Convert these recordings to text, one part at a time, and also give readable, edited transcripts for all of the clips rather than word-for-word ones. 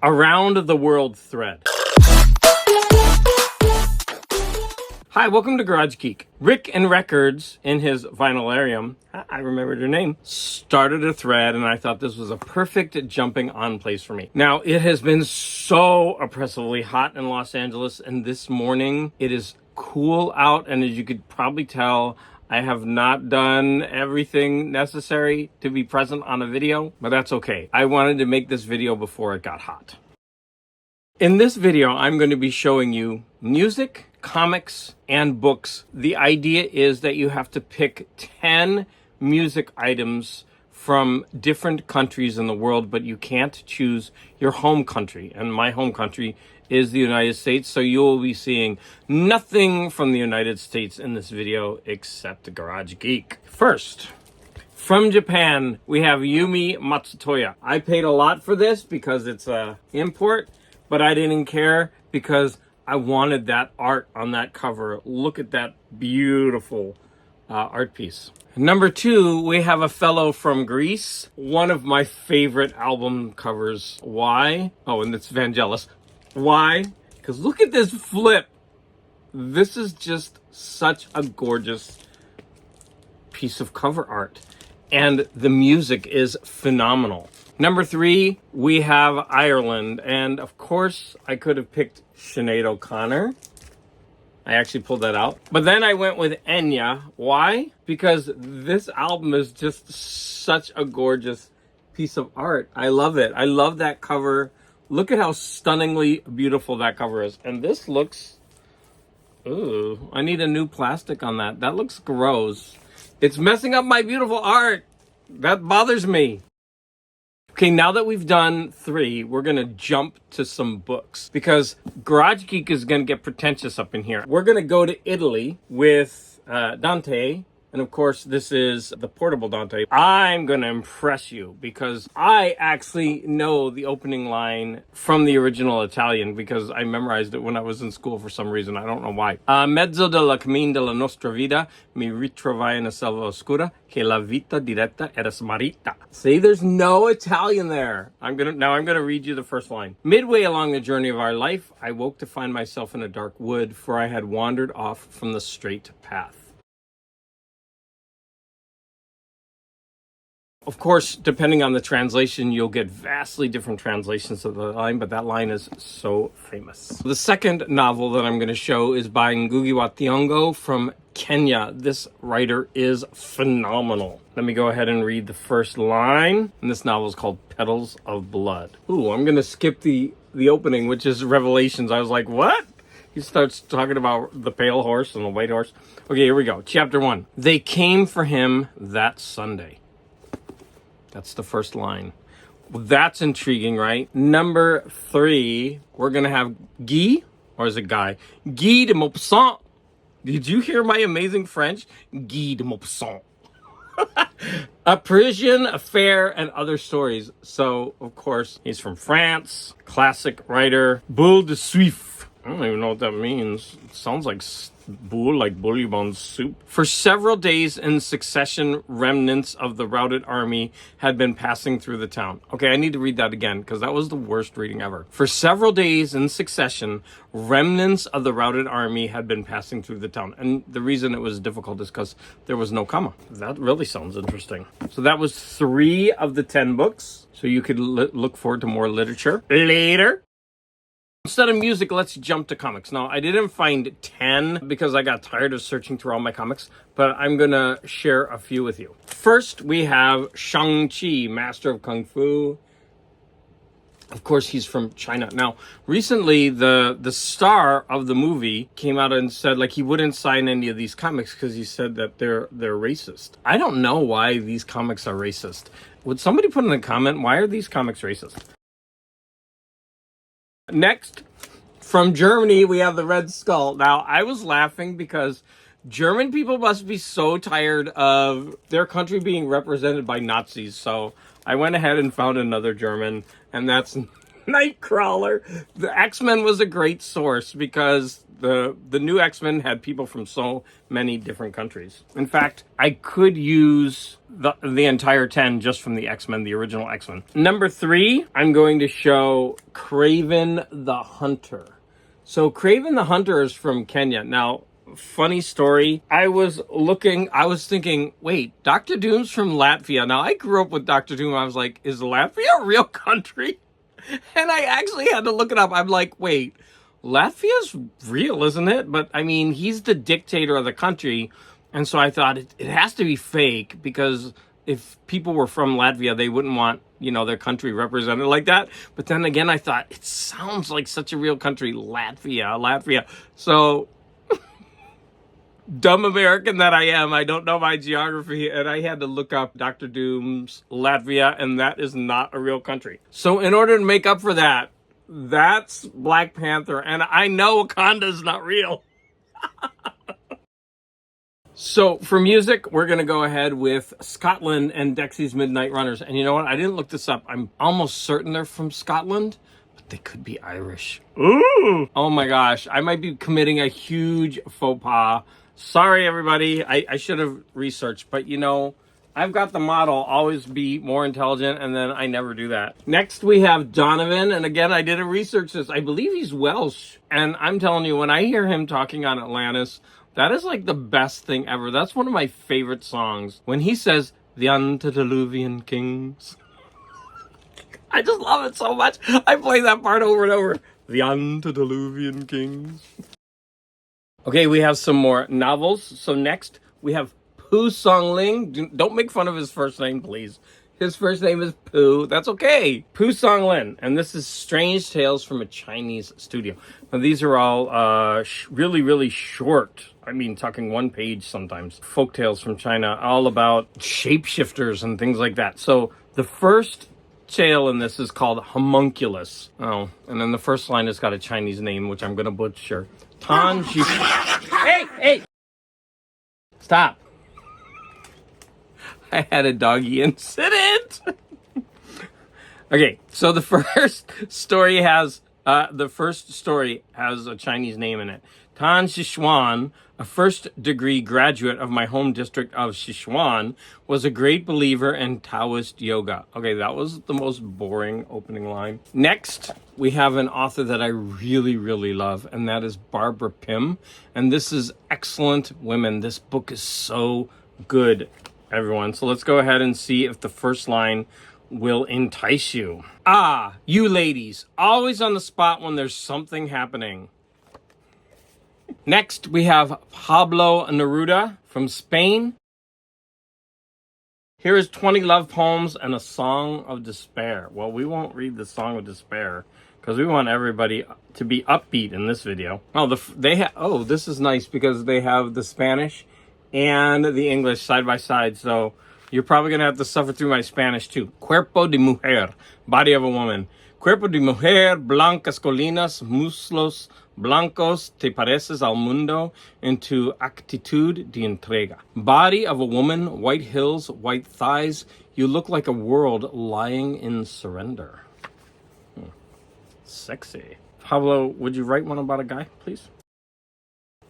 Around the World thread. Hi, welcome to Garage Geek. Rick and Records, in his vinylarium, I remembered her name, started a thread, and I thought this was a perfect jumping on place for me. Now, it has been so oppressively hot in Los Angeles, and this morning it is cool out, and as you could probably tell, I have not done everything necessary to be present on a video, but that's okay. I wanted to make this video before it got hot. In this video, I'm going to be showing you music, comics, and books. The idea is that you have to pick 10 music items from different countries in the world, but you can't choose your home country. And my home country is the United States, so you will be seeing nothing from the United States in this video except Garage Geek. First, from Japan, we have Yumi Matsutoya. I paid a lot for this because it's an import, but I didn't care because I wanted that art on that cover. Look at that beautiful art piece. Number 2, we have a fellow from Greece. One of my favorite album covers. Why? Oh, and it's Vangelis. Why? Because look at this flip. This is just such a gorgeous piece of cover art. And the music is phenomenal. Number 3, we have Ireland. And of course, I could have picked Sinead O'Connor. I actually pulled that out. But then I went with Enya. Why? Because this album is just such a gorgeous piece of art. I love it. I love that cover. Look at how stunningly beautiful that cover is. And this looks... Ooh, I need a new plastic on that. That looks gross. It's messing up my beautiful art. That bothers me. Okay, now that we've done 3, we're going to jump to some books because Garage Geek is going to get pretentious up in here. We're going to go to Italy with Dante. And of course, this is the portable Dante. I'm going to impress you because I actually know the opening line from the original Italian because I memorized it when I was in school for some reason. I don't know why. Mezzo della cammin della nostra vida mi ritrovai nella selva oscura che la vita diretta era smarrita. See, there's no Italian there. I'm going to read you the first line. Midway along the journey of our life, I woke to find myself in a dark wood, for I had wandered off from the straight path. Of course, depending on the translation, you'll get vastly different translations of the line, but that line is so famous. The second novel that I'm going to show is by Ngugi wa Thiong'o from Kenya. This writer is phenomenal. Let me go ahead and read the first line. And this novel is called Petals of Blood. Ooh, I'm going to skip the opening, which is Revelations. I was like, what? He starts talking about the pale horse and the white horse. Okay, here we go. Chapter 1. They came for him that Sunday. That's the first line. Well, that's intriguing, right? Number 3, we're going to have Guy, or is it Guy? Guy de Maupassant. Did you hear my amazing French? Guy de Maupassant. A Parisian Affair and Other Stories. So, of course, he's from France. Classic writer. Boule de Suif. I don't even know what that means. It sounds like boule, like bouillon soup. For several days in succession, remnants of the routed army had been passing through the town. Okay, I need to read that again because that was the worst reading ever. For several days in succession, remnants of the routed army had been passing through the town. And the reason it was difficult is because there was no comma. That really sounds interesting. So that was 3 of the 10 books. So you could look forward to more literature later. Instead of music, let's jump to comics. Now, I didn't find 10 because I got tired of searching through all my comics, but I'm going to share a few with you. First, we have Shang-Chi, Master of Kung Fu. Of course, he's from China. Now, recently, the star of the movie came out and said, like, he wouldn't sign any of these comics because he said that they're racist. I don't know why these comics are racist. Would somebody put in a comment, why are these comics racist? Next, from Germany, we have the Red Skull. Now, I was laughing because German people must be so tired of their country being represented by Nazis. So I went ahead and found another German, and that's Nightcrawler. The X-Men was a great source because The new X-Men had people from so many different countries. In fact, I could use the entire 10 just from the X-Men, the original X-Men. Number 3, I'm going to show Craven the Hunter. So Craven the Hunter is from Kenya. Now, funny story. I was thinking, wait, Dr. Doom's from Latvia. Now, I grew up with Dr. Doom. I was like, is Latvia a real country? And I actually had to look it up. I'm like, wait, Latvia's real, isn't it? But I mean, he's the dictator of the country. And so I thought it has to be fake, because if people were from Latvia, they wouldn't want, their country represented like that. But then again, I thought it sounds like such a real country, Latvia. So dumb American that I am, I don't know my geography, and I had to look up Dr. Doom's Latvia, and that is not a real country. So in order to make up for that, that's Black Panther, and I know Wakanda's not real. So for music, we're going to go ahead with Scotland and Dexy's Midnight Runners. And you know what? I didn't look this up. I'm almost certain they're from Scotland, but they could be Irish. Ooh! Oh my gosh. I might be committing a huge faux pas. Sorry, everybody. I should have researched, but I've got the motto, always be more intelligent, and then I never do that. Next, we have Donovan, and again, I didn't research this. I believe he's Welsh, and I'm telling you, when I hear him talking on Atlantis, that is like the best thing ever. That's one of my favorite songs. When he says, the antediluvian kings. I just love it so much. I play that part over and over. The antediluvian kings. Okay, we have some more novels. So next, we have Poo Sung Ling. Don't make fun of his first name, please. His first name is Pooh. That's okay. Poo Sung Lin. And this is Strange Tales from a Chinese Studio. Now, these are all really, really short. I mean, talking one page sometimes. Folk tales from China, all about shapeshifters and things like that. So the first tale in this is called Homunculus. Oh, and then the first line has got a Chinese name, which I'm going to butcher. Tan Shi... Hey! Stop. I had a doggy incident. Okay, so the first story has a Chinese name in it. Tan Sichuan, a first-degree graduate of my home district of Sichuan, was a great believer in Taoist yoga. Okay, that was the most boring opening line. Next, we have an author that I really, really love, and that is Barbara Pym. And this is Excellent Women. This book is so good, everyone. So let's go ahead and see if the first line will entice you. Ah, you ladies, always on the spot when there's something happening. Next, we have Pablo Neruda from Spain. Here is 20 love poems and a song of despair. Well, we won't read the song of despair because we want everybody to be upbeat in this video. Oh, this is nice because they have the Spanish and the English side by side. So you're probably going to have to suffer through my Spanish too. Cuerpo de mujer, body of a woman. Cuerpo de mujer, blancas colinas, muslos blancos, te pareces al mundo en tu actitud de entrega. Body of a woman, white hills, white thighs. You look like a world lying in surrender. Sexy. Pablo, would you write one about a guy, please?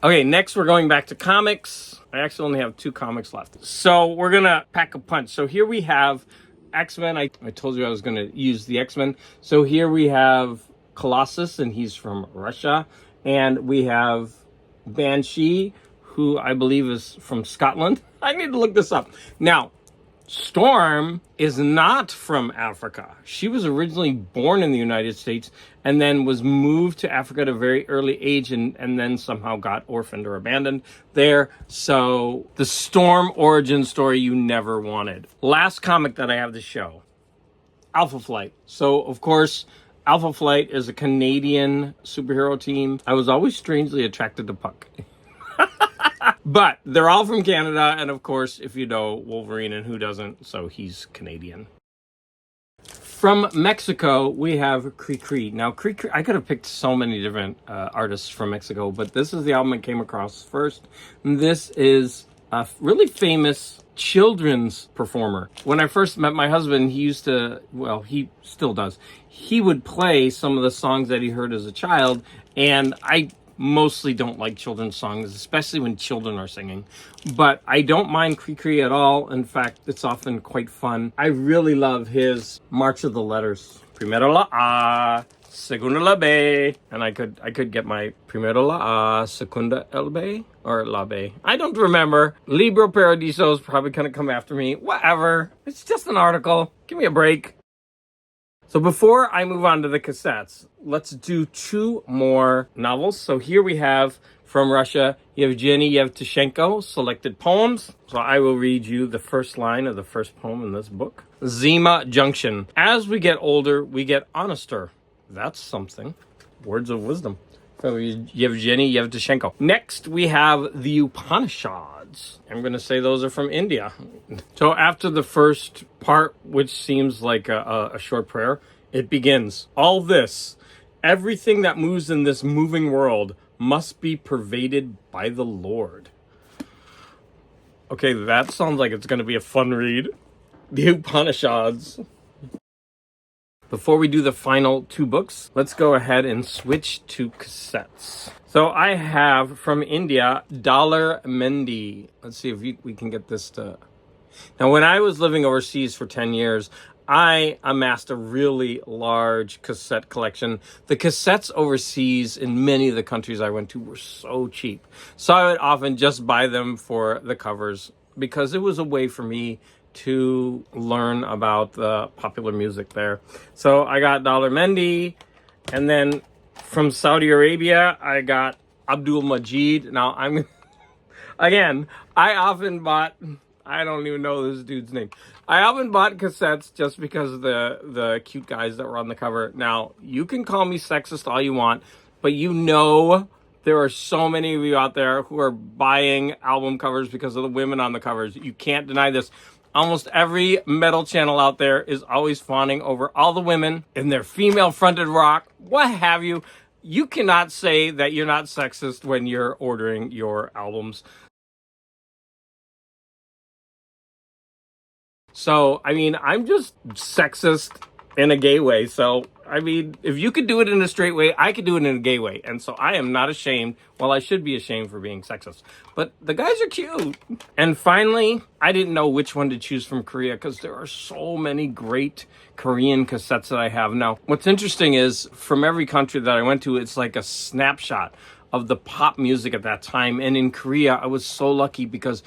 Okay, next we're going back to comics. I actually only have 2 comics left. So we're going to pack a punch. So here we have X-Men. I told you I was going to use the X-Men. So here we have Colossus, and he's from Russia. And we have Banshee, who I believe is from Scotland. I need to look this up. Now, Storm is not from Africa. She was originally born in the United States and then was moved to Africa at a very early age and then somehow got orphaned or abandoned there. So the Storm origin story you never wanted. Last comic that I have to show, Alpha Flight. So, of course, Alpha Flight is a Canadian superhero team. I was always strangely attracted to Puck. But they're all from Canada, and of course, if you know Wolverine, and who doesn't, so he's Canadian. From Mexico, we have Cree. Now, Cree, I could have picked so many different artists from Mexico, but this is the album I came across first. And this is a really famous children's performer. When I first met my husband, he used to, well, he still does. He would play some of the songs that he heard as a child, and I mostly don't like children's songs, especially when children are singing. But I don't mind Cree at all. In fact, it's often quite fun. I really love his March of the Letters. Primero la A, segunda la B. And I could get my primero la A, segunda el B, or la B. I don't remember. Libro Paradiso is probably going to come after me. Whatever. It's just an article. Give me a break. So before I move on to the cassettes, let's do 2 more novels. So here we have from Russia, Yevgeny Yevtushenko, Selected Poems. So I will read you the first line of the first poem in this book. Zima Junction. As we get older, we get honester. That's something. Words of wisdom from Yevgeny Yevtushenko. Next, we have the Upanishads. I'm going to say those are from India. So after the first part, which seems like a short prayer, it begins. All this, everything that moves in this moving world must be pervaded by the Lord. Okay, that sounds like it's going to be a fun read. The Upanishads. Before we do the final 2 books, let's go ahead and switch to cassettes. So I have from India, Dollar Mendy. Let's see if we can get this to... Now, when I was living overseas for 10 years, I amassed a really large cassette collection. The cassettes overseas in many of the countries I went to were so cheap. So I would often just buy them for the covers because it was a way for me to learn about the popular music there. So I got Dollar Mendy, and then from Saudi Arabia, I got Abdul Majid. Now, again, I often bought, I don't even know this dude's name. I often bought cassettes just because of the cute guys that were on the cover. Now, you can call me sexist all you want, but you know there are so many of you out there who are buying album covers because of the women on the covers. You can't deny this. Almost every metal channel out there is always fawning over all the women in their female-fronted rock, what have you. You cannot say that you're not sexist when you're ordering your albums. So, I mean, I'm just sexist in a gay way. So, I mean, if you could do it in a straight way, I could do it in a gay way. And so I am not ashamed. Well, I should be ashamed for being sexist. But the guys are cute. And finally, I didn't know which one to choose from Korea because there are so many great Korean cassettes that I have. Now, what's interesting is from every country that I went to, it's like a snapshot of the pop music at that time. And in Korea, I was so lucky because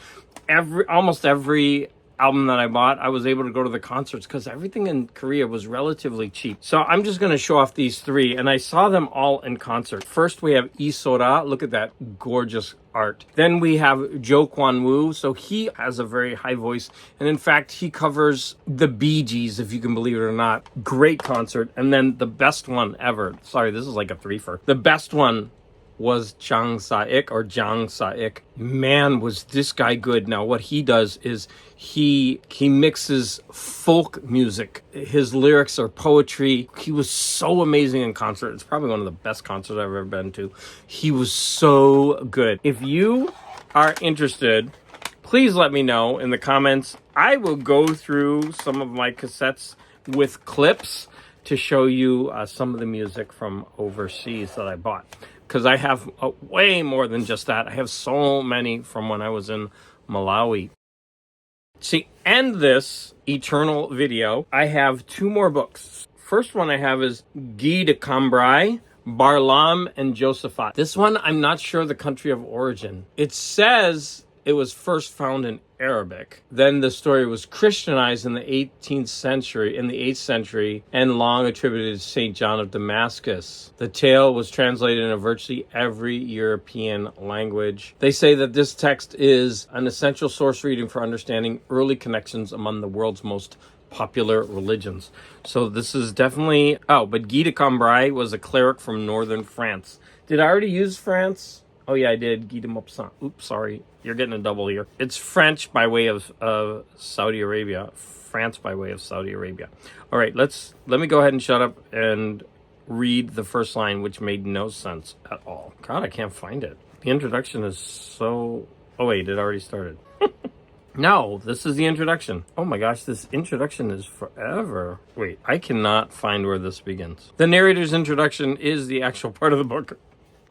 almost every album that I bought, I was able to go to the concerts because everything in Korea was relatively cheap. So I'm just going to show off these 3, and I saw them all in concert. First, we have Lee Sora. Look at that gorgeous art. Then we have Jo Kwon-woo. So he has a very high voice, and in fact, he covers the Bee Gees, if you can believe it or not. Great concert. And then the best one ever. Sorry, this is like a 3-fer. The best one was Jang Sa-ik. Man, was this guy good. Now, what he does is he mixes folk music. His lyrics are poetry. He was so amazing in concert. It's probably one of the best concerts I've ever been to. He was so good. If you are interested, please let me know in the comments. I will go through some of my cassettes with clips to show you some of the music from overseas that I bought. Because I have way more than just that. I have so many from when I was in Malawi. To end this eternal video, I have 2 more books. First one I have is Guy de Cambrai, Barlaam and Josaphat. This one, I'm not sure the country of origin. It says it was first found in Arabic. Then the story was Christianized in the 8th century, and long attributed to St. John of Damascus. The tale was translated into virtually every European language. They say that this text is an essential source reading for understanding early connections among the world's most popular religions. So this is definitely... Oh, but Guy de Cambrai was a cleric from northern France. Did I already use France? Oh yeah, I did. Guy de Maupassant. Oops, sorry. You're getting a double here. It's French by way of Saudi Arabia. France by way of Saudi Arabia. All right, let me go ahead and shut up and read the first line, which made no sense at all. God, I can't find it. The introduction is so... Oh wait, it already started. No, this is the introduction. Oh my gosh, this introduction is forever. Wait, I cannot find where this begins. The narrator's introduction is the actual part of the book.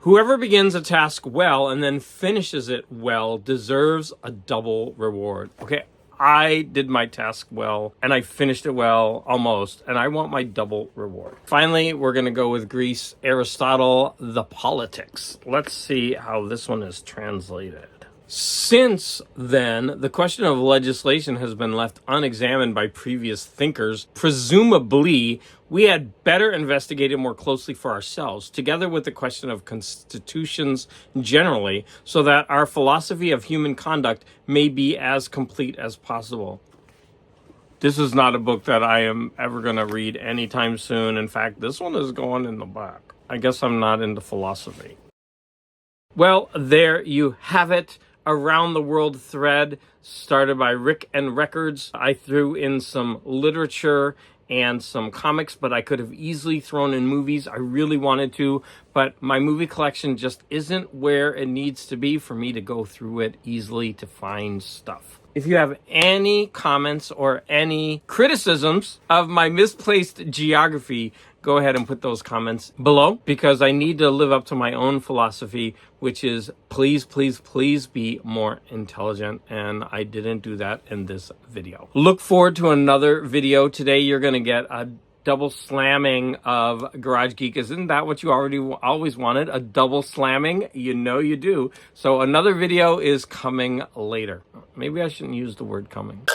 Whoever begins a task well and then finishes it well deserves a double reward. Okay, I did my task well and I finished it well almost, and I want my double reward. Finally, we're going to go with Greece, Aristotle, the Politics. Let's see how this one is translated. Since then, the question of legislation has been left unexamined by previous thinkers. Presumably, we had better investigate it more closely for ourselves, together with the question of constitutions generally, so that our philosophy of human conduct may be as complete as possible. This is not a book that I am ever going to read anytime soon. In fact, this one is going in the back. I guess I'm not into philosophy. Well, there you have it. Around the World thread started by Rick and Records. I threw in some literature and some comics, but I could have easily thrown in movies. I really wanted to, but my movie collection just isn't where it needs to be for me to go through it easily to find stuff. If you have any comments or any criticisms of my misplaced geography, go ahead and put those comments below, because I need to live up to my own philosophy, which is please, please, please be more intelligent. And I didn't do that in this video. Look forward to another video. Today, you're going to get a double slamming of Garage Geek. Isn't that what you always wanted? A double slamming? You know you do. So another video is coming later. Maybe I shouldn't use the word coming.